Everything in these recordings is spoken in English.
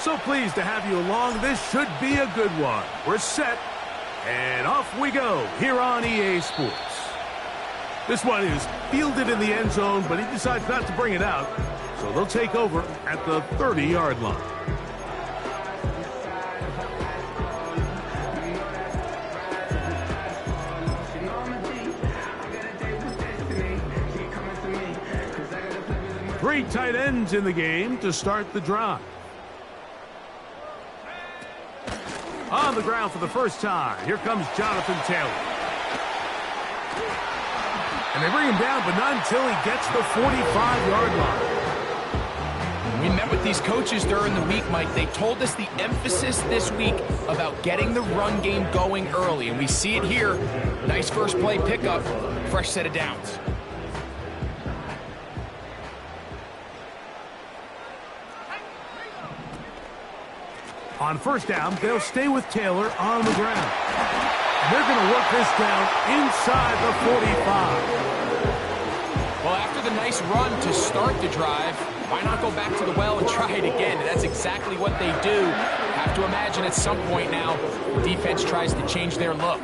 So pleased to have you along. This should be a good one. We're set, and off we go here on EA Sports. This one is fielded in the end zone, but he decides not to bring it out. So they'll take over at the 30-yard line. Three tight ends in the game to start the drive. On the ground for the first time, here comes Jonathan Taylor. And they bring him down, but not until he gets the 45-yard line. We met with these coaches during the week, Mike. They told us the emphasis this week about getting the run game going early, and we see it here. Nice first play pickup, fresh set of downs. On first down, they'll stay with Taylor on the ground. They're going to work this down inside the 45. Well, after the nice run to start the drive, why not go back to the well and try it again? And that's exactly what they do. Have to imagine at some point now, the defense tries to change their look.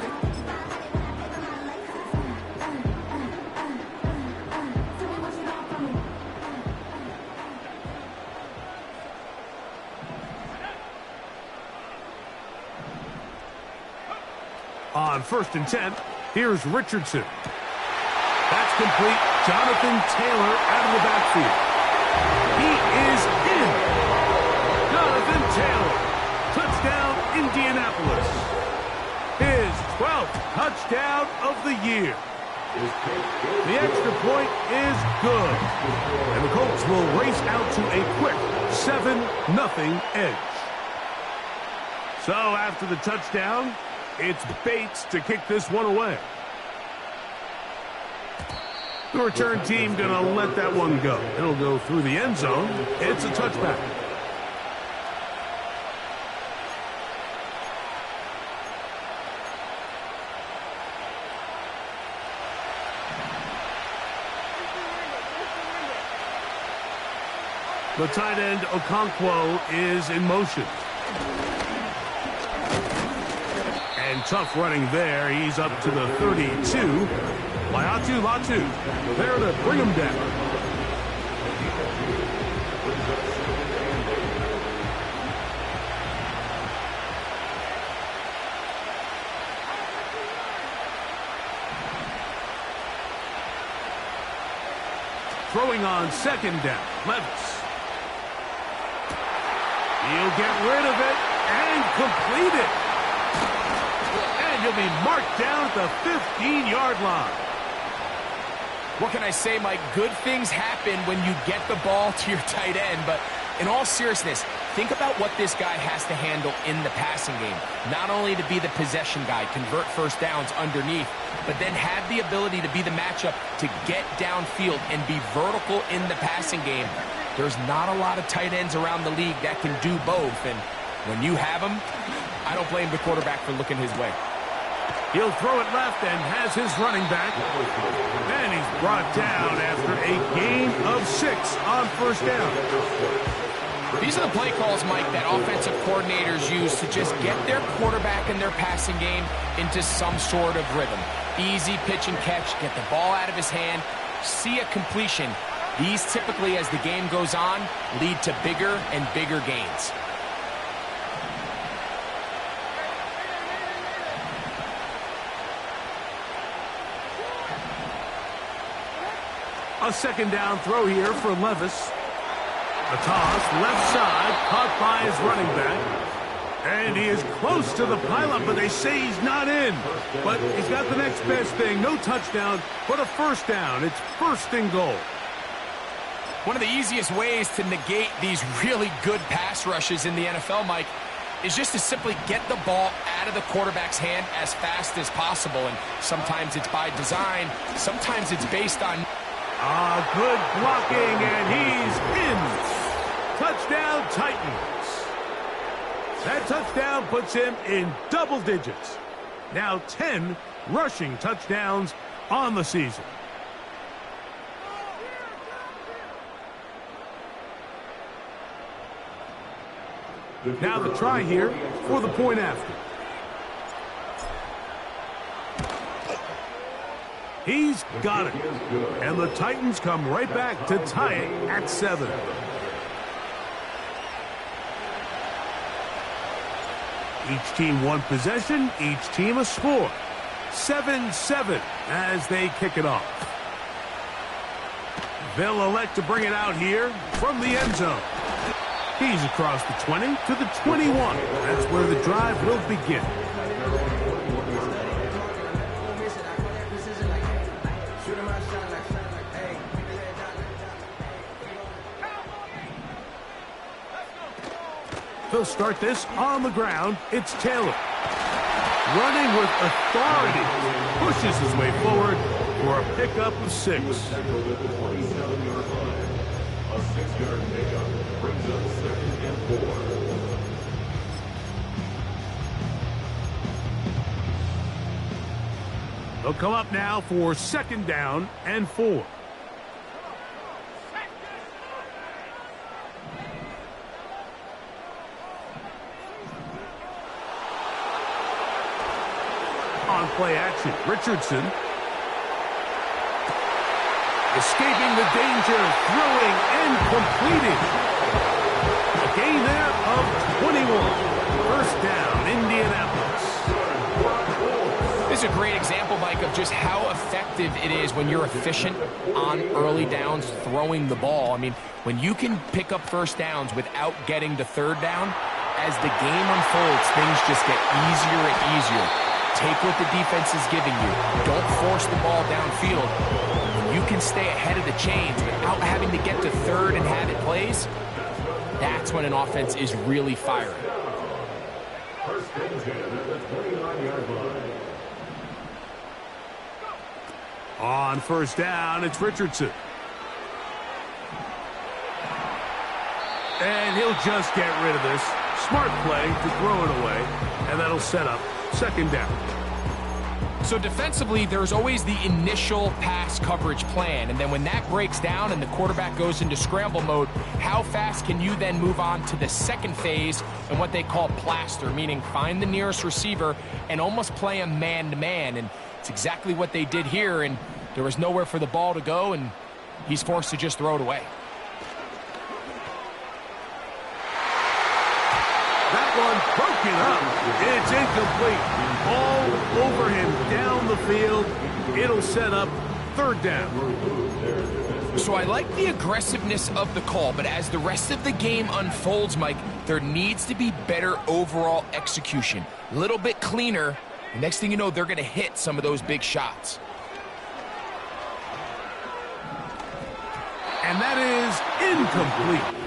On 1st and 10, here's Richardson. That's complete. Jonathan Taylor out of the backfield. He is in. Jonathan Taylor. Touchdown, Indianapolis. His 12th touchdown of the year. The extra point is good. And the Colts will race out to a quick 7-0 edge. So after the touchdown, it's Bates to kick this one away. The return team going to let that one go. It'll go through the end zone. It's a touchback. The tight end Okonkwo is in motion. And tough running there. He's up to the 32. Latu there to bring him down. Throwing on second down, Levis. He'll get rid of it and complete it. He'll be marked down at the 15-yard line. What can I say, Mike? Good things happen when you get the ball to your tight end, but in all seriousness, think about what this guy has to handle in the passing game. Not only to be the possession guy, convert first downs underneath, but then have the ability to be the matchup to get downfield and be vertical in the passing game. There's not a lot of tight ends around the league that can do both, and when you have them, I don't blame the quarterback for looking his way. He'll throw it left and has his running back. And he's brought down after a gain of 6 on first down. These are the play calls, Mike, that offensive coordinators use to just get their quarterback and their passing game into some sort of rhythm. Easy pitch and catch, get the ball out of his hand, see a completion. These typically, as the game goes on, lead to bigger and bigger gains. A second down throw here for Levis. A toss, left side, caught by his running back. And he is close to the pileup, but they say he's not in. But he's got the next best thing. No touchdown, but a first down. It's 1st and goal. One of the easiest ways to negate these really good pass rushes in the NFL, Mike, is just to simply get the ball out of the quarterback's hand as fast as possible. And sometimes it's by design. Sometimes it's based on... Good blocking, and he's in. Touchdown, Titans. That touchdown puts him in double digits. Now 10 rushing touchdowns on the season. Now the try here for the point after. He's got it. And the Titans come right back to tie it at 7. Each team one possession, each team a score. 7-7 as they kick it off. They'll elect to bring it out here from the end zone. He's across the 20 to the 21. That's where the drive will begin. They'll start this on the ground. It's Taylor. Running with authority. Pushes his way forward for a pickup of 6. A 6-yard pickup brings up 2nd and 4. They'll come up now for 2nd down and 4. On play action, Richardson. Escaping the danger, throwing and completing. A gain there of 21. 1st down, Indianapolis. This is a great example, Mike, of just how effective it is when you're efficient on early downs throwing the ball. I mean, when you can pick up 1st downs without getting to 3rd down, as the game unfolds, things just get easier and easier. Take what the defense is giving you. Don't force the ball downfield. When you can stay ahead of the chains without having to get to 3rd and have it plays, that's when an offense is really firing. On 1st down, it's Richardson. And he'll just get rid of this. Smart play to throw it away, and that'll set up 2nd down. So defensively, there's always the initial pass coverage plan, and then when that breaks down and the quarterback goes into scramble mode, how fast can you then move on to the 2nd phase and what they call plaster, meaning find the nearest receiver and almost play him man-to-man, and it's exactly what they did here, and there was nowhere for the ball to go, and he's forced to just throw it away. That one broken up. It's incomplete. All over him down the field. It'll set up 3rd down. So I like the aggressiveness of the call, but as the rest of the game unfolds, Mike, there needs to be better overall execution. A little bit cleaner. The next thing you know, they're going to hit some of those big shots. And that is incomplete.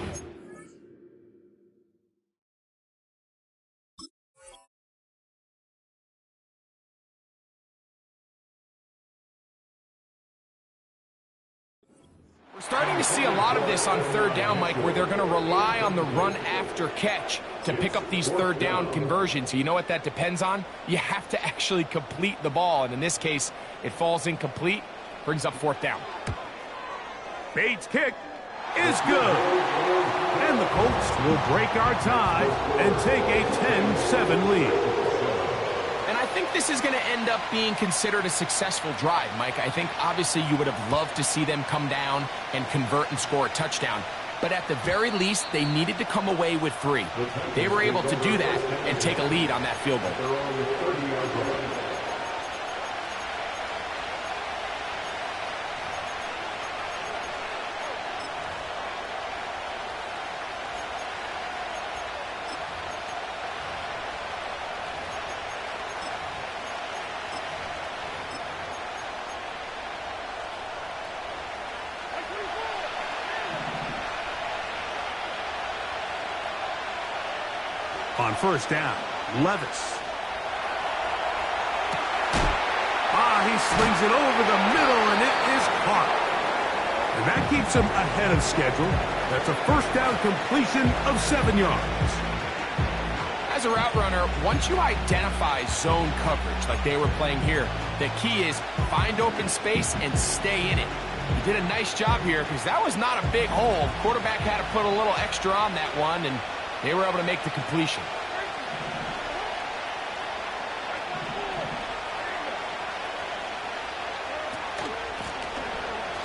We're starting to see a lot of this on 3rd down, Mike, where they're going to rely on the run after catch to pick up these 3rd down conversions. So you know what that depends on? You have to actually complete the ball, and in this case, it falls incomplete, brings up 4th down. Bates' kick is good. And the Colts will break our tie and take a 10-7 lead. And I think this is going to end up being considered a successful drive, Mike. I think obviously you would have loved to see them come down and convert and score a touchdown. But at the very least, they needed to come away with 3. They were able to do that and take a lead on that field goal. On 1st down, Levis. He slings it over the middle, and it is caught. And that keeps him ahead of schedule. That's a 1st down completion of 7 yards. As a route runner, once you identify zone coverage like they were playing here, the key is find open space and stay in it. He did a nice job here because that was not a big hole. Quarterback had to put a little extra on that one, and They were able to make the completion.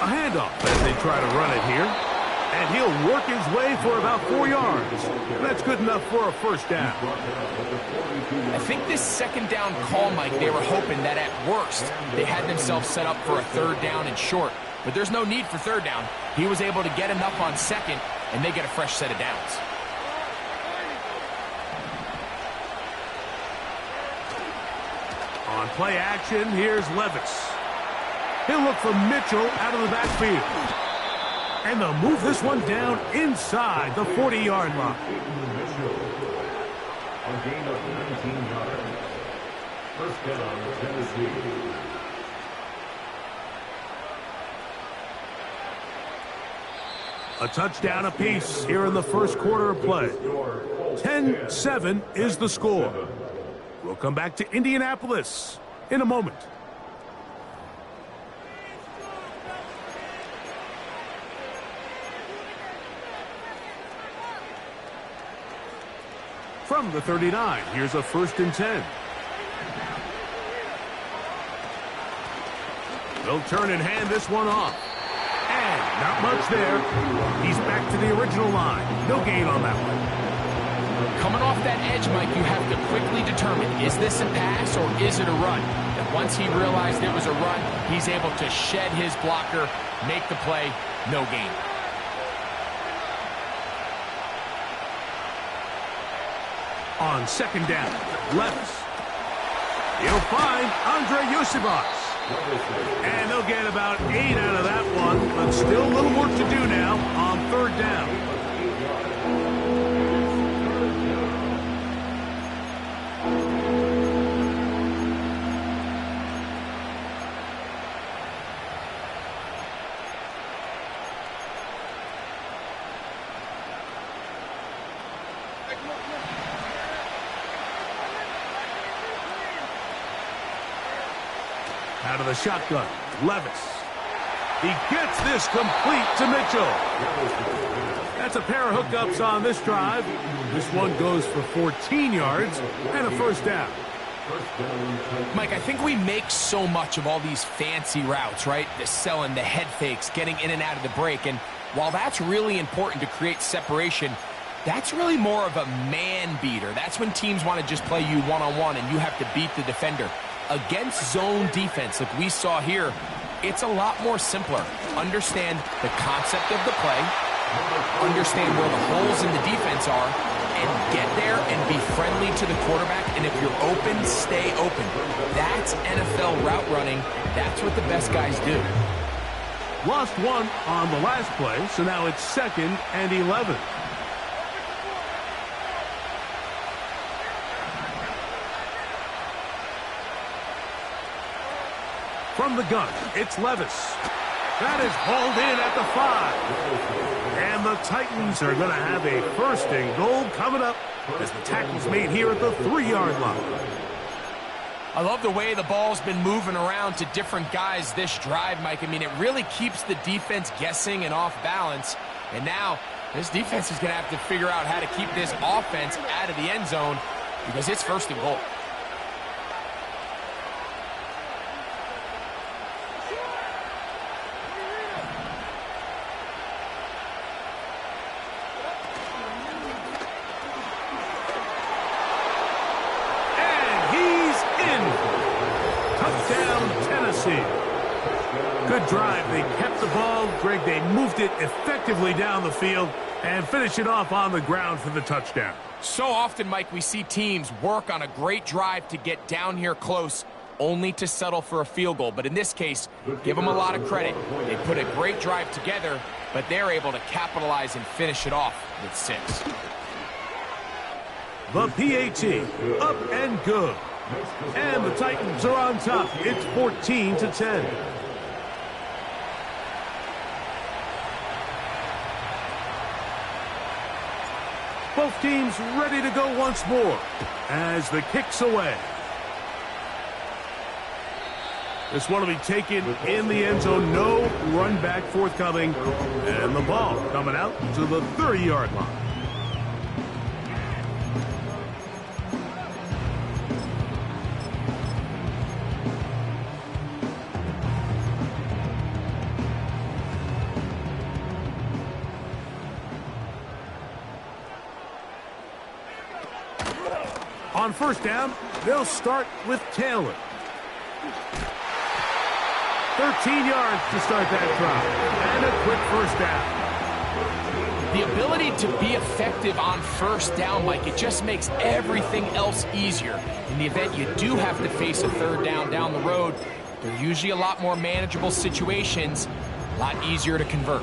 A handoff as they try to run it here. And he'll work his way for about 4 yards. That's good enough for a first down. I think this second down call, Mike, they were hoping that at worst they had themselves set up for a third down and short. But there's no need for third down. He was able to get enough on second, and they get a fresh set of downs. On play action, here's Levis. He'll look for Mitchell out of the backfield. And they'll move this one down inside the 40-yard line. A gain of 19 yards. First down, Tennessee. A touchdown apiece here in the first quarter of play. 10-7 is the score. We'll come back to Indianapolis in a moment. From the 39, here's a 1st and 10. They'll turn and hand this one off. And not much there. He's back to the original line. No gain on that one. Coming off that edge, Mike, you have to quickly determine, is this a pass or is it a run? And once he realized it was a run, he's able to shed his blocker, make the play, no gain. On second down, Levis. He'll find Andre Yosibas. And they'll get about 8 out of that one, but still a little work to do now on third down. Out of the shotgun, Levis. He gets this complete to Mitchell. That's a pair of hookups on this drive. This one goes for 14 yards and a first down. Mike, I think we make so much of all these fancy routes, right? The selling, the head fakes, getting in and out of the break. And while that's really important to create separation, that's really more of a man beater. That's when teams want to just play you one-on-one and you have to beat the defender. Against zone defense, like we saw here, it's a lot more simpler. Understand the concept of the play, understand where the holes in the defense are, and get there and be friendly to the quarterback. And if you're open, stay open. That's NFL route running. That's what the best guys do. Lost one on the last play, so now it's 2nd and 11. From the gun, it's Levis. That is hauled in at the 5. And the Titans are going to have a 1st and goal coming up as the tackle's made here at the 3-yard line. I love the way the ball's been moving around to different guys this drive, Mike. I mean, it really keeps the defense guessing and off balance. And now this defense is going to have to figure out how to keep this offense out of the end zone because it's 1st and goal. Good drive. They kept the ball. Greg, they moved it effectively down the field and finish it off on the ground for the touchdown. So often, Mike, we see teams work on a great drive to get down here close, only to settle for a field goal. But in this case, give them a lot of credit. They put a great drive together, but they're able to capitalize and finish it off with 6. The PAT, up and good. And the Titans are on top. It's 14-10. Both teams ready to go once more as the kick's away. This one will be taken in the end zone. No run back forthcoming. And the ball coming out to the 30-yard line. On first down, they'll start with Taylor. 13 yards to start that drive. And a quick first down. The ability to be effective on first down, Mike, it just makes everything else easier. In the event you do have to face a third down the road, they're usually a lot more manageable situations, a lot easier to convert.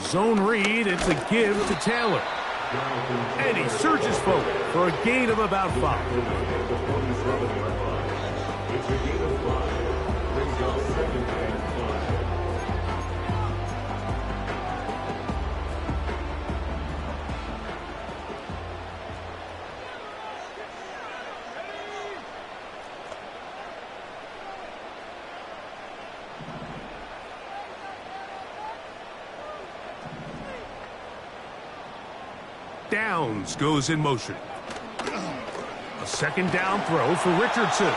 Zone read, it's a give to Taylor. And he surges forward for a gain of about 5. It's a gain of 5. Brings up 2nd and 5. Downs goes in motion. A 2nd down throw for Richardson.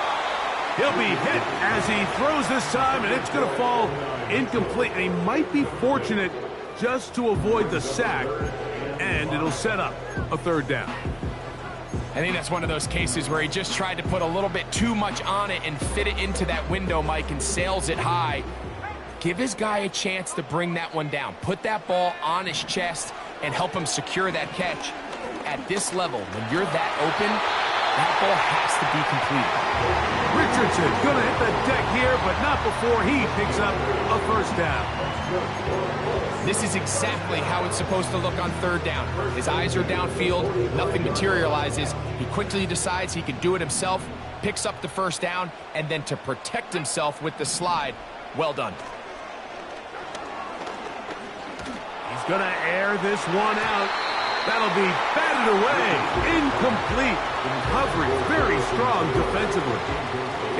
He'll be hit as he throws this time, and it's going to fall incomplete. And he might be fortunate just to avoid the sack, and it'll set up a 3rd down. I think that's one of those cases where he just tried to put a little bit too much on it and fit it into that window, Mike, and sails it high. Give his guy a chance to bring that one down. Put that ball on his chest and help him secure that catch. At this level, when you're that open, that ball has to be completed. Richardson gonna hit the deck here, but not before he picks up a 1st down. This is exactly how it's supposed to look on 3rd down. His eyes are downfield, nothing materializes. He quickly decides he can do it himself, picks up the 1st down, and then to protect himself with the slide, well done. He's gonna air this one out. That'll be batted away. Incomplete. Coverage very strong defensively.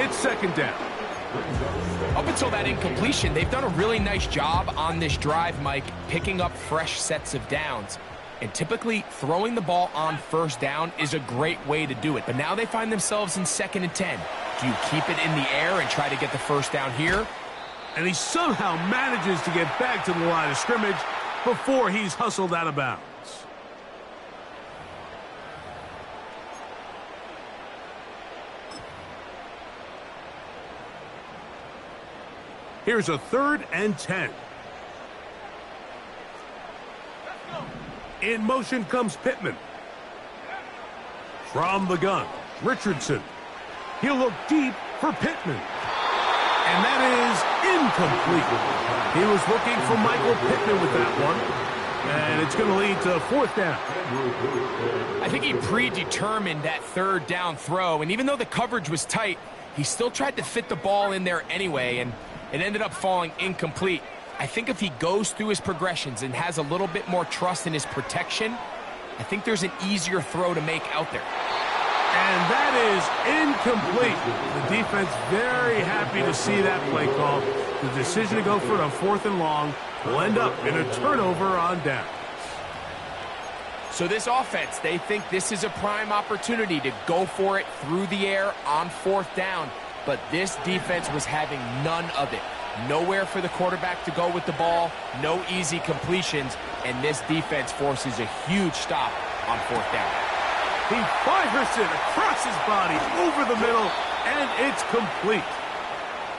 It's 2nd down. Up until that incompletion, they've done a really nice job on this drive, Mike, picking up fresh sets of downs. And typically, throwing the ball on 1st down is a great way to do it. But now they find themselves in 2nd and 10. Do you keep it in the air and try to get the 1st down here? And he somehow manages to get back to the line of scrimmage before he's hustled out of bounds. Here's a 3rd and 10. In motion comes Pittman. From the gun, Richardson. He'll look deep for Pittman. And that is incomplete. He was looking for Michael Pittman with that one. And it's going to lead to 4th down. I think he predetermined that 3rd down throw. And even though the coverage was tight, he still tried to fit the ball in there anyway. And it ended up falling incomplete. I think if he goes through his progressions and has a little bit more trust in his protection, I think there's an easier throw to make out there. And that is incomplete. The defense very happy to see that play call. The decision to go for it on 4th and long will end up in a turnover on downs. So this offense, they think this is a prime opportunity to go for it through the air on 4th down. But this defense was having none of it. Nowhere for the quarterback to go with the ball, no easy completions, and this defense forces a huge stop on 4th down. He fires it across his body over the middle, and it's complete.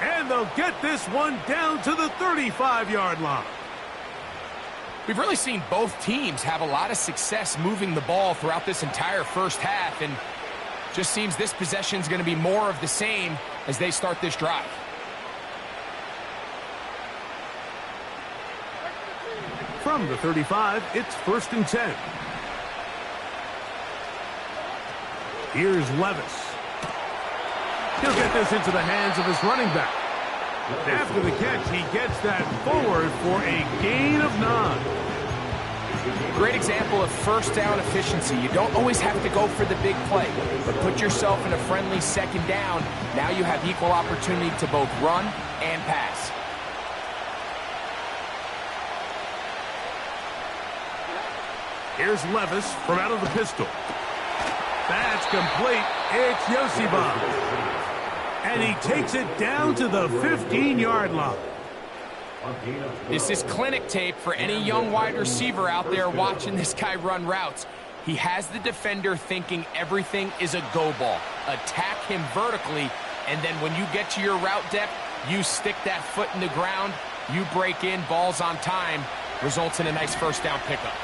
And they'll get this one down to the 35-yard line. We've really seen both teams have a lot of success moving the ball throughout this entire 1st half, and just seems this possession is going to be more of the same as they start this drive. From the 35, it's 1st and 10. Here's Levis. He'll get this into the hands of his running back. After the catch, he gets that forward for a gain of 9. Great example of 1st down efficiency. You don't always have to go for the big play, but put yourself in a friendly 2nd down. Now you have equal opportunity to both run and pass. Here's Levis from out of the pistol. That's complete. It's Yosibas. And he takes it down to the 15-yard line. This is clinic tape for any young wide receiver out there watching this guy run routes. He has the defender thinking everything is a go ball. Attack him vertically, and then when you get to your route depth, you stick that foot in the ground, you break in, ball's on time, results in a nice first down pickup.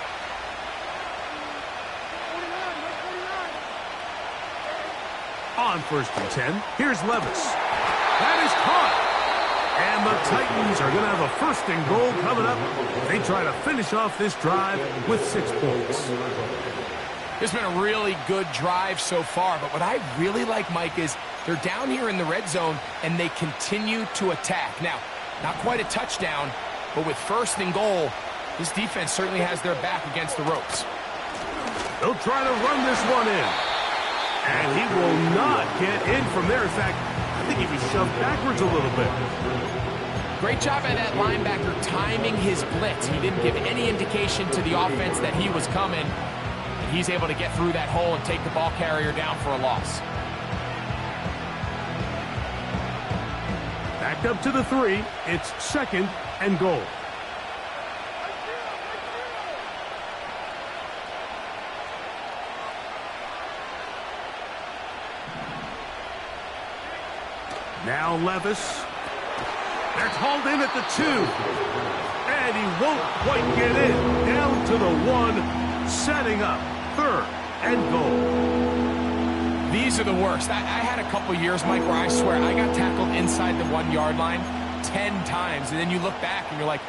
On 1st and 10, here's Levis. That is caught. And the Titans are going to have a 1st and goal coming up. They try to finish off this drive with 6 points. It's been a really good drive so far, but what I really like, Mike, is they're down here in the red zone, and they continue to attack. Now, not quite a touchdown, but with 1st and goal, this defense certainly has their back against the ropes. They'll try to run this one in. And he will not get in from there. In fact, I think he was shoved backwards a little bit. Great job by that linebacker timing his blitz. He didn't give any indication to the offense that he was coming. He's able to get through that hole and take the ball carrier down for a loss. Back up to the 3. It's 2nd and goal. Now Levis. That's hauled in at the 2. And he won't quite get in. Down to the 1. Setting up 3rd and goal. These are the worst. I had a couple years, Mike, where I swear I got tackled inside the 1-yard line 10 times. And then you look back and you're like,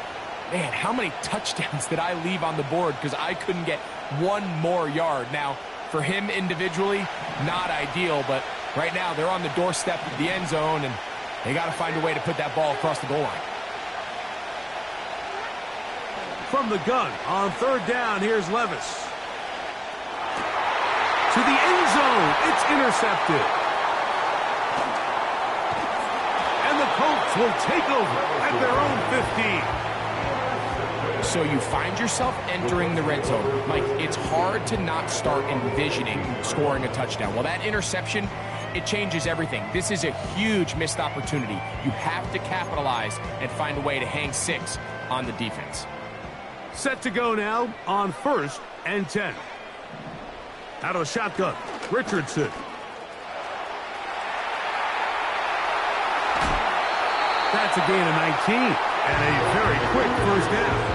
man, how many touchdowns did I leave on the board because I couldn't get 1 more yard? Now, for him individually, not ideal, but right now they're on the doorstep of the end zone, and they got to find a way to put that ball across the goal line. From the gun on 3rd down, here's Levis. To the end zone, it's intercepted. And the Colts will take over at their own 15. So you find yourself entering the red zone. Mike, it's hard to not start envisioning scoring a touchdown. Well, that interception, it changes everything. This is a huge missed opportunity. You have to capitalize and find a way to hang 6 on the defense. Set to go now on 1st and 10. Out of the shotgun, Richardson. That's a gain of 19 and a very quick first down.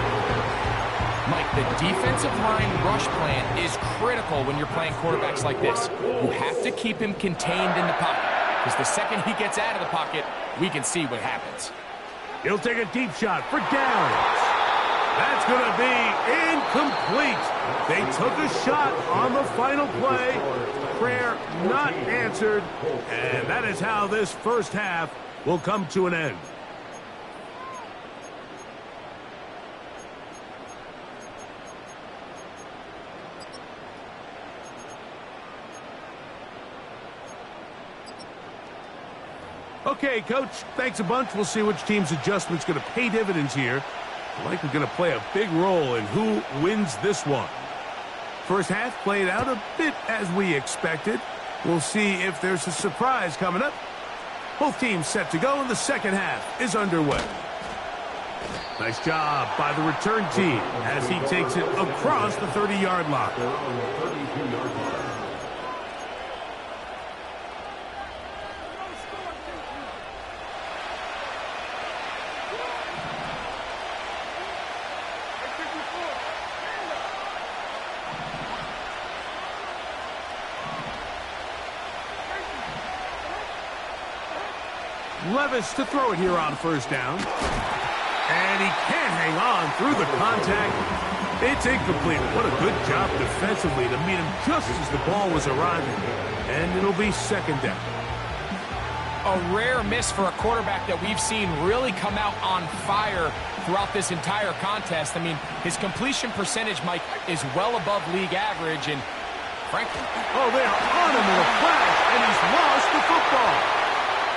Mike, the defensive line rush plan is critical when you're playing quarterbacks like this. You have to keep him contained in the pocket, because the second he gets out of the pocket, we can see what happens. He'll take a deep shot for downs. That's going to be incomplete. They took a shot on the final play. Prayer not answered, and that is how this first half will come to an end. Okay, Coach, thanks a bunch. We'll see which team's adjustment's going to pay dividends here. Likely going to play a big role in who wins this one. First half played out a bit as we expected. We'll see if there's a surprise coming up. Both teams set to go, and the second half is underway. Nice job by the return team as he takes it across the 30-yard line. Levis to throw it here on 1st down. And he can't hang on through the contact. It's incomplete. What a good job defensively to meet him just as the ball was arriving. And it'll be 2nd down. A rare miss for a quarterback that we've seen really come out on fire throughout this entire contest. I mean, his completion percentage, Mike, is well above league average, and frankly... Oh, they are on him with a flash, and he's lost the football.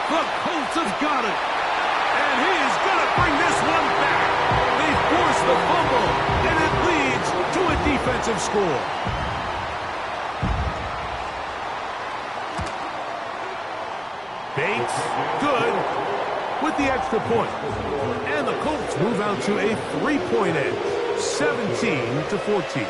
The Colts have got it. And he is going to bring this one back. They force the fumble, and it leads to a defensive score. Bates get the extra point. And the Colts move out to a 3-point edge, 17-14.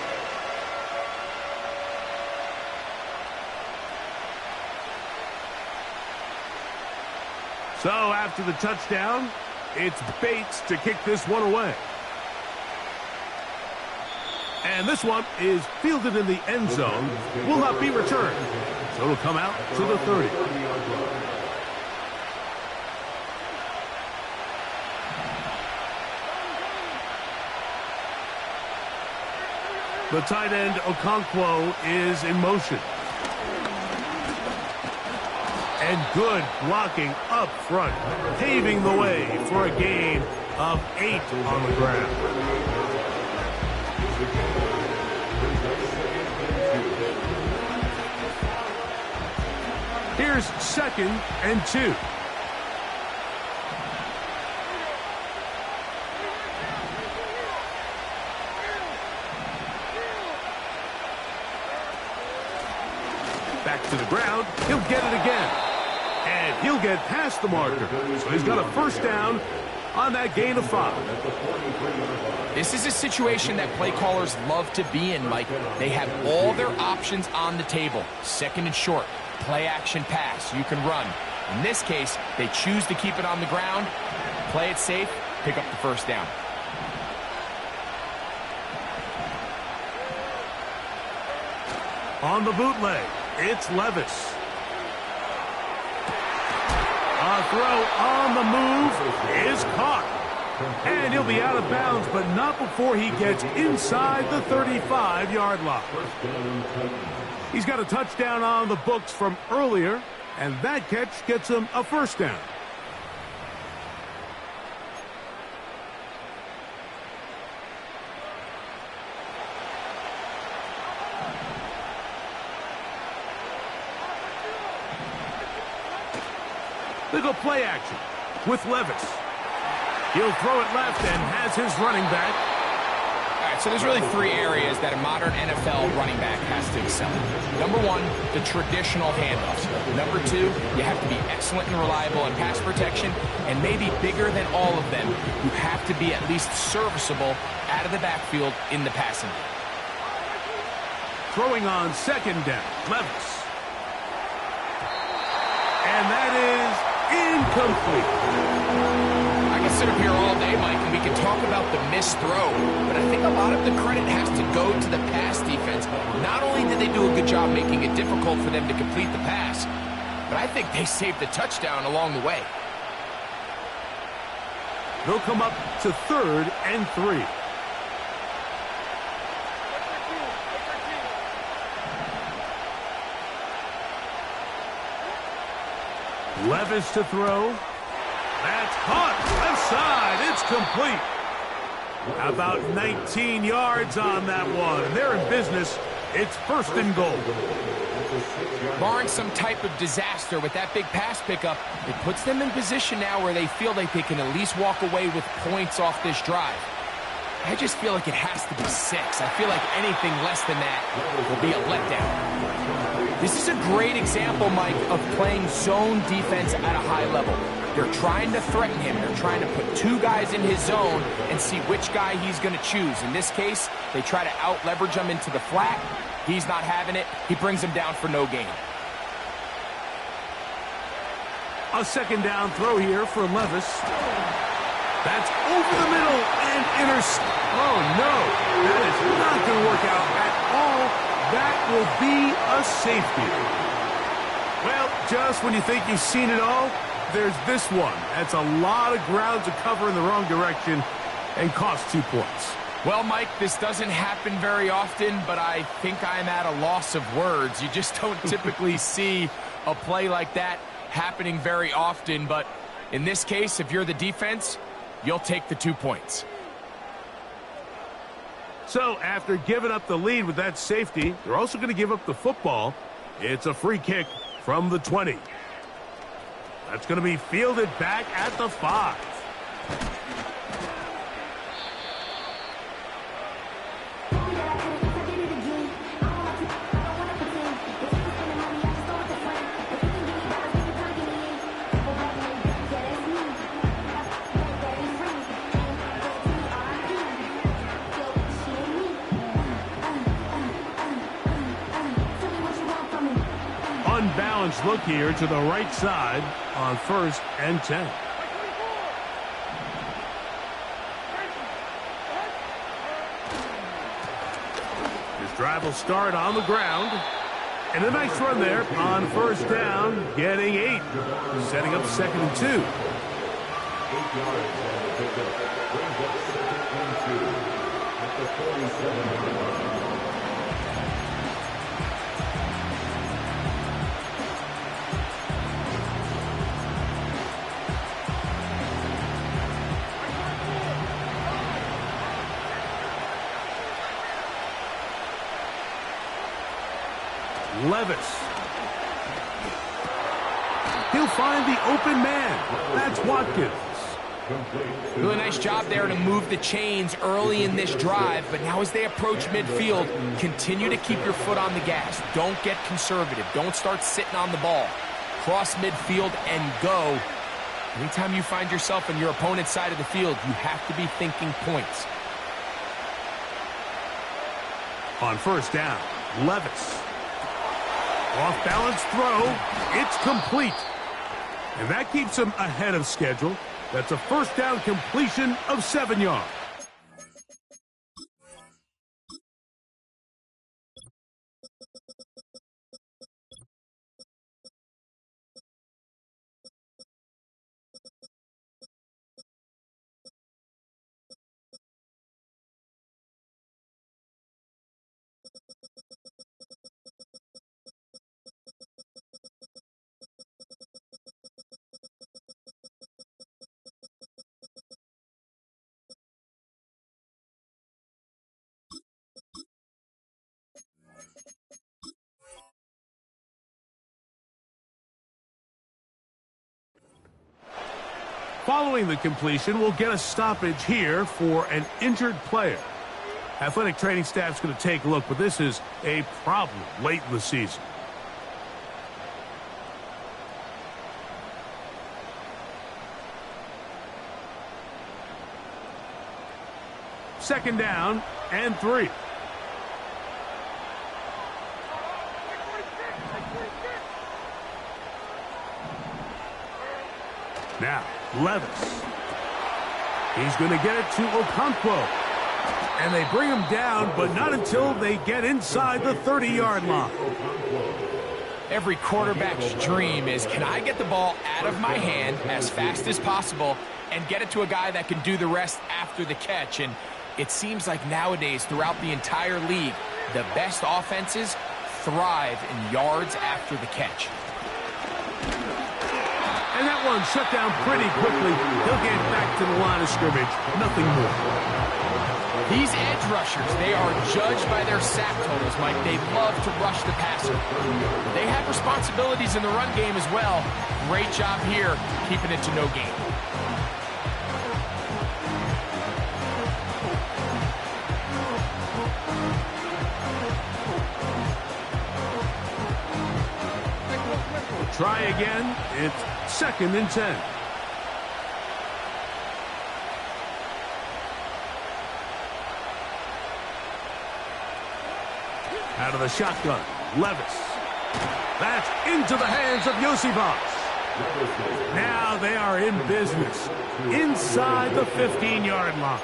So after the touchdown, it's Bates to kick this one away. And this one is fielded in the end zone, will not be returned. So it'll come out to the 30. The tight end, Okonkwo, is in motion. And good blocking up front, paving the way for a gain of 8 on the ground. Here's 2nd and 2. Back to the ground. He'll get it again. And he'll get past the marker. So he's got a first down on that gain of 5. This is a situation that play callers love to be in, Mike. They have all their options on the table. 2nd and short, play action pass, you can run. In this case, they choose to keep it on the ground, play it safe, pick up the first down. On the bootleg, it's Levis. A throw on the move is caught. And he'll be out of bounds, but not before he gets inside the 35-yard line. He's got a touchdown on the books from earlier, and that catch gets him a first down. They go play action with Levis. He'll throw it left and has his running back. All right, so there's really 3 areas that a modern NFL running back has to excel in. Number 1, the traditional handoffs. Number 2, you have to be excellent and reliable in pass protection. And maybe bigger than all of them, you have to be at least serviceable out of the backfield in the passing game. Throwing on 2nd down, Levis. And that is incomplete. I can sit up here all day, Mike, and we can talk about the missed throw, but I think a lot of the credit has to go to the pass defense. Not only did they do a good job making it difficult for them to complete the pass, but I think they saved the touchdown along the way. They'll come up to 3rd and 3. Levis to throw. That's caught. Left side. It's complete. About 19 yards on that one. They're in business. It's 1st and goal. Barring some type of disaster with that big pass pickup, it puts them in position now where they feel like they can at least walk away with points off this drive. I just feel like it has to be 6. I feel like anything less than that will be a letdown. This is a great example, Mike, of playing zone defense at a high level. They're trying to threaten him. They're trying to put 2 guys in his zone and see which guy he's going to choose. In this case, they try to out-leverage him into the flat. He's not having it. He brings him down for no gain. A 2nd down throw here for Levis. That's over the middle and oh, no. That is not going to work out at all. That will be a safety. Well, just when you think you've seen it all, there's this one. That's a lot of ground to cover in the wrong direction and cost 2 points. Well, Mike, this doesn't happen very often, but I think I'm at a loss of words. You just don't typically see a play like that happening very often. But in this case, if you're the defense, you'll take the 2 points. So after giving up the lead with that safety, they're also going to give up the football. It's a free kick from the 20. That's going to be fielded back at the 5. challenge look here to the right side on 1st and 10. His drive will start on the ground. And a nice run there on 1st down, getting 8. Setting up 2nd and 2. 8 yards on the pickup. Brings up 2nd and 2 at the 47-yard line. Levis. He'll find the open man. That's Watkins. Really nice job there to move the chains early in this drive, but now as they approach midfield, continue to keep your foot on the gas. Don't get conservative. Don't start sitting on the ball. Cross midfield and go. Anytime you find yourself on your opponent's side of the field, you have to be thinking points. On 1st down, Levis. Off-balance throw. It's complete. And that keeps him ahead of schedule. That's a 1st down completion of 7 yards. Following the completion, we'll get a stoppage here for an injured player. Athletic training staff's going to take a look, but this is a problem late in the season. Second down and 3. Now, Levis. He's going to get it to Okonkwo. And they bring him down, but not until they get inside the 30-yard line. Every quarterback's dream is, can I get the ball out of my hand as fast as possible and get it to a guy that can do the rest after the catch? And it seems like nowadays, throughout the entire league, the best offenses thrive in yards after the catch. And that one shut down pretty quickly. He'll get back to the line of scrimmage. Nothing more. These edge rushers, they are judged by their sack totals, Mike. They love to rush the passer. They have responsibilities in the run game as well. Great job here, keeping it to no gain. Try again. It's 2nd and 10. Out of the shotgun, Levis. That's into the hands of Yosibas. Now they are in business inside the 15-yard line.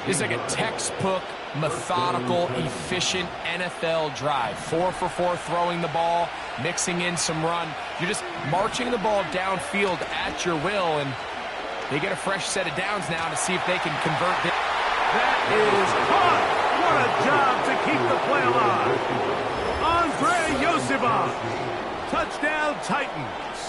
This is like a textbook, methodical, efficient NFL drive. 4 for 4 throwing the ball, mixing in some run. You're just marching the ball downfield at your will, and they get a fresh set of downs now to see if they can convert this. That is caught. What a job to keep the play alive. Andre Yosibas. Touchdown Titans.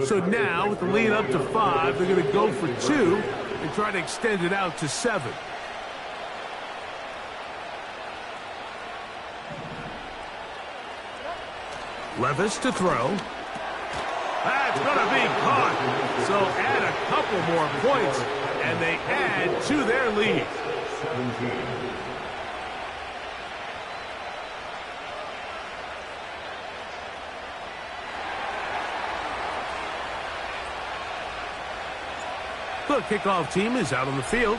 So now, with the lead up to 5, they're going to go for 2 and try to extend it out to 7. Levis to throw. That's That's going to be caught. So add a couple more points, and they add to their lead. 17. The kickoff team is out on the field,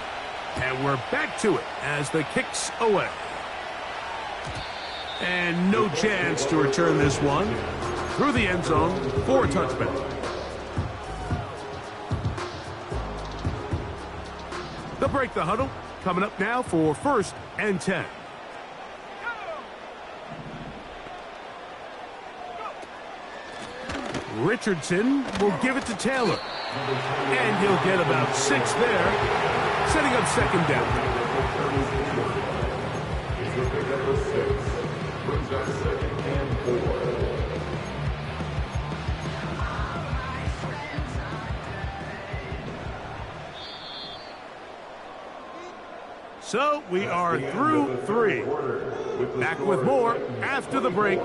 and we're back to it as the kick's away. And no chance to return this one through the end zone for a touchback. They'll break the huddle. Coming up now for 1st and 10. Richardson will give it to Taylor. And he'll get about 6 there, setting up 2nd down. He's looking at number 6. Brings up 2nd and 4. So we are through 3. Back with more after the break.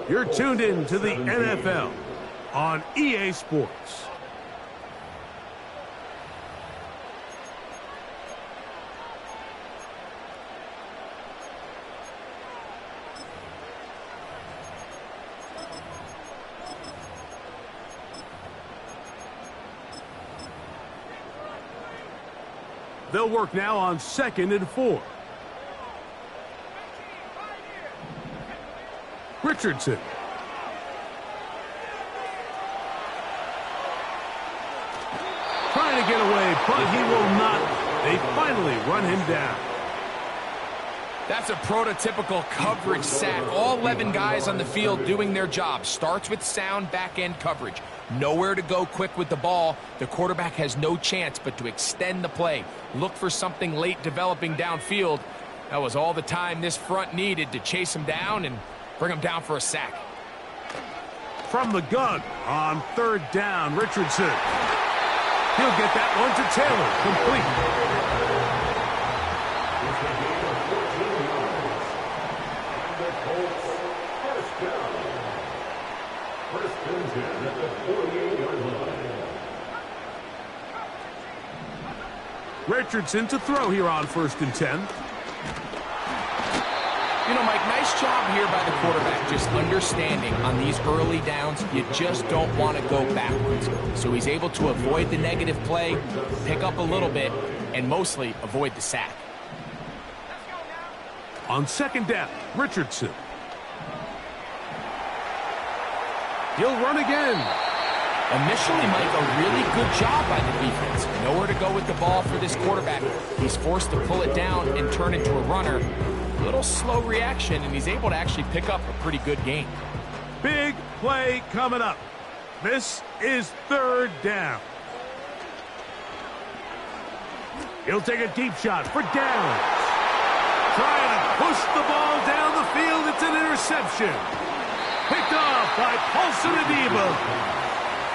You're tuned in to the NFL on EA Sports. They'll work now on 2nd and 4. Richardson. Trying to get away, but he will not. They finally run him down. That's a prototypical coverage sack. All 11 guys on the field doing their job. Starts with sound back-end coverage. Nowhere to go quick with the ball. The quarterback has no chance but to extend the play. Look for something late developing downfield. That was all the time this front needed to chase him down and bring him down for a sack. From the gun on 3rd down, Richardson. He'll get that one to Taylor. Complete. Richardson to throw here on 1st and 10. You know, Mike, nice job here by the quarterback, just understanding on these early downs, you just don't want to go backwards. So he's able to avoid the negative play, pick up a little bit, and mostly avoid the sack. On 2nd down, Richardson. He'll run again. Initially, Mike, a really good job by the defense. Nowhere to go with the ball for this quarterback. He's forced to pull it down and turn into a runner. A little slow reaction, and he's able to actually pick up a pretty good gain. Big play coming up. This is 3rd down. He'll take a deep shot for downs. Trying to push the ball down the field. It's an interception. Picked off by Paulson Adebo.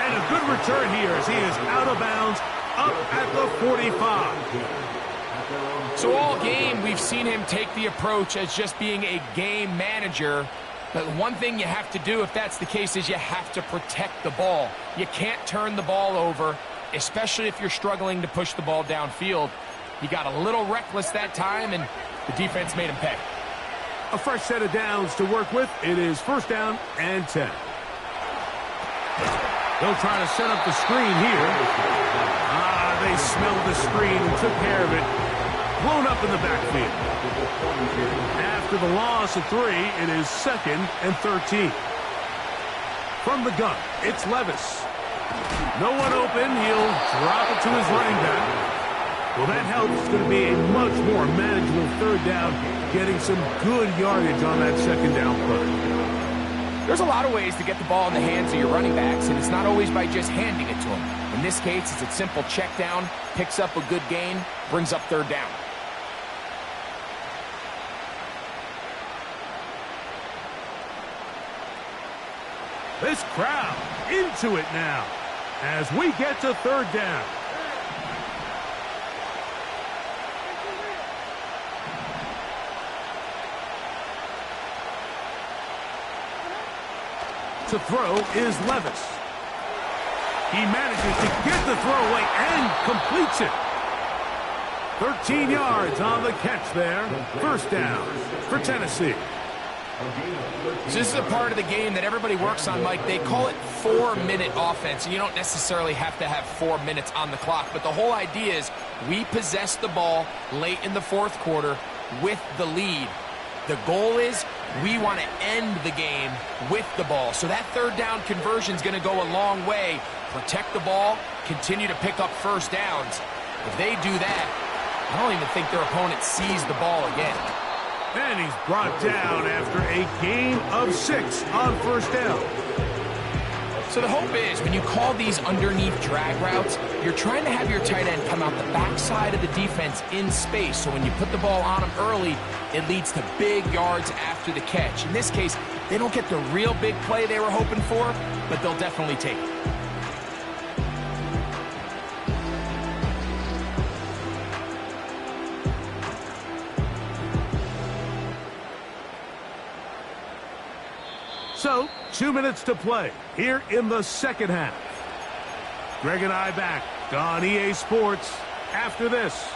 And a good return here as he is out of bounds up at the 45. So all game, we've seen him take the approach as just being a game manager. But one thing you have to do if that's the case is you have to protect the ball. You can't turn the ball over, especially if you're struggling to push the ball downfield. He got a little reckless that time, and the defense made him pay. A fresh set of downs to work with. It is 1st down and 10. They'll try to set up the screen here. They smelled the screen and took care of it. Blown up in the backfield. After the loss of 3, it is 2nd and 13. From the gun, it's Levis. No one open. He'll drop it to his running back. Well, that helps. It's going to be a much more manageable 3rd down, getting some good yardage on that 2nd down play. There's a lot of ways to get the ball in the hands of your running backs, and it's not always by just handing it to them. In this case, it's a simple check down, picks up a good gain, brings up 3rd down. This crowd into it now as we get to 3rd down. To throw is Levis. He manages to get the throwaway and completes it. 13 yards on the catch there. First down for Tennessee. So this is a part of the game that everybody works on, Mike. They call it 4-minute offense, and you don't necessarily have to have 4 minutes on the clock. But the whole idea is we possess the ball late in the fourth quarter with the lead. The goal is we want to end the game with the ball. So that third down conversion is going to go a long way. Protect the ball, continue to pick up first downs. If they do that, I don't even think their opponent sees the ball again. And he's brought down after a gain of 6 on first down. So the hope is when you call these underneath drag routes, you're trying to have your tight end come out the backside of the defense in space. So when you put the ball on him early, it leads to big yards after the catch. In this case, they don't get the real big play they were hoping for, but they'll definitely take it. So, 2 minutes to play here in the second half. Greg and I back on EA Sports after this.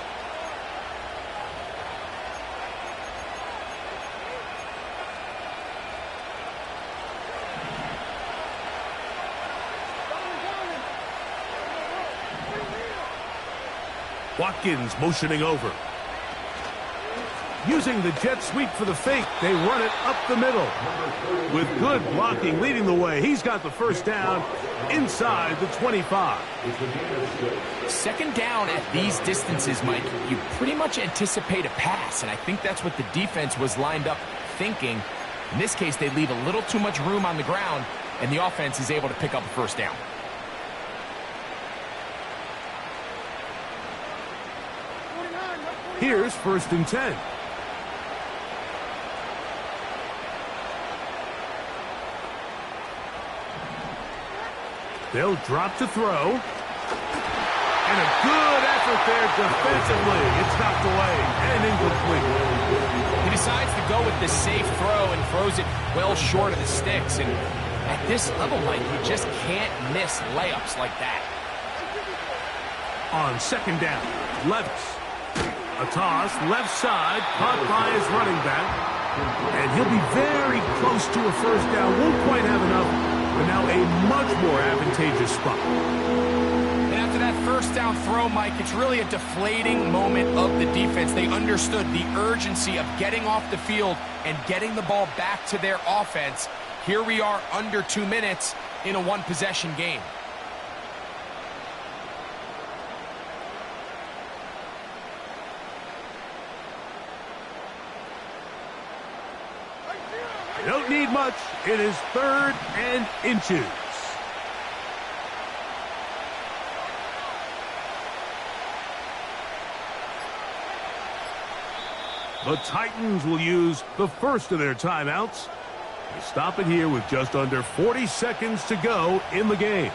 Watkins motioning over. Using the jet sweep for the fake, they run it up the middle. With good blocking leading the way, he's got the first down inside the 25. Second down at these distances, Mike, you pretty much anticipate a pass, and I think that's what the defense was lined up thinking. In this case, they leave a little too much room on the ground, and the offense is able to pick up a first down. Here's 1st and 10. They'll drop to throw. And a good effort there defensively. It's knocked away and incomplete. He decides to go with the safe throw and throws it well short of the sticks. And at this level, Mike, you just can't miss layups like that. On second down, Levis. A toss, left side, caught by his running back. And he'll be very close to a first down. Won't quite have enough, but now a much more advantageous spot. And after that first down throw, Mike, it's really a deflating moment of the defense. They understood the urgency of getting off the field and getting the ball back to their offense. Here we are under 2 minutes in a one-possession game. They don't need much. It is 3rd and inches. The Titans will use the first of their timeouts. They stop it here with just under 40 seconds to go in the game.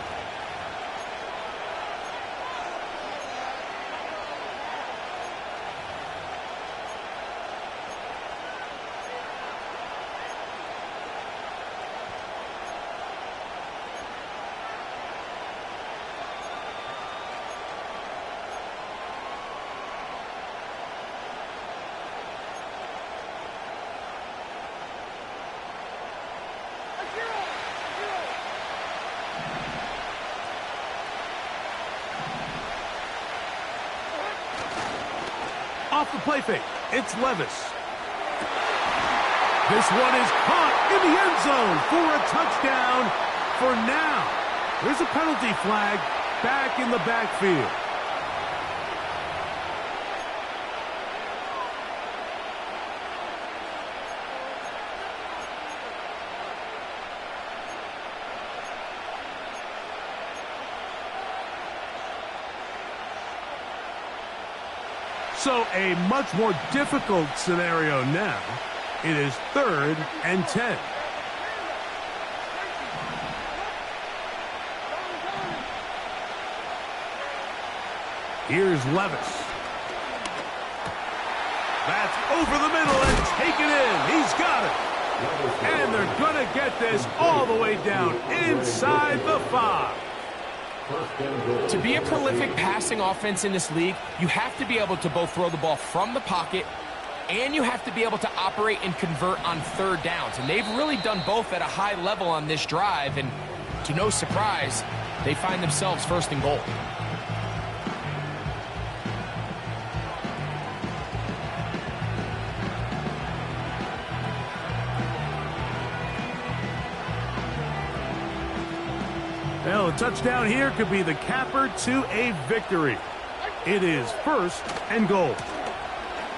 Off the play fake, it's Levis. This one is caught in the end zone for a touchdown for now. There's a penalty flag back in the backfield. So a much more difficult scenario now. It is 3rd and 10. Here's Levis. That's over the middle and taken in. He's got it. And they're going to get this all the way down inside the 5. First and goal. To be a prolific passing offense in this league, you have to be able to both throw the ball from the pocket and you have to be able to operate and convert on third downs. And they've really done both at a high level on this drive. And to no surprise, they find themselves first and goal. Well, a touchdown here could be the capper to a victory. It is first and goal.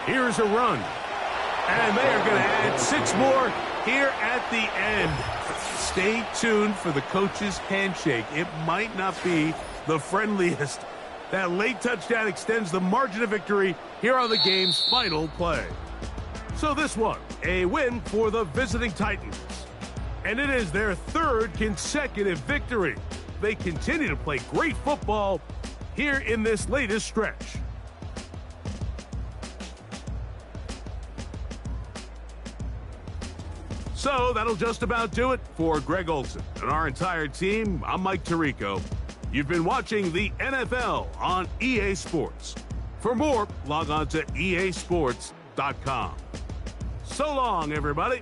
Here's a run. And they are going to add 6 more here at the end. Stay tuned for the coach's handshake. It might not be the friendliest. That late touchdown extends the margin of victory here on the game's final play. So this one, a win for the visiting Titans. And it is their 3rd consecutive victory. They continue to play great football here in this latest stretch. So that'll just about do it for Greg Olsen and our entire team. I'm Mike Tirico. You've been watching the NFL on EA Sports. For more, log on to easports.com. So long, everybody.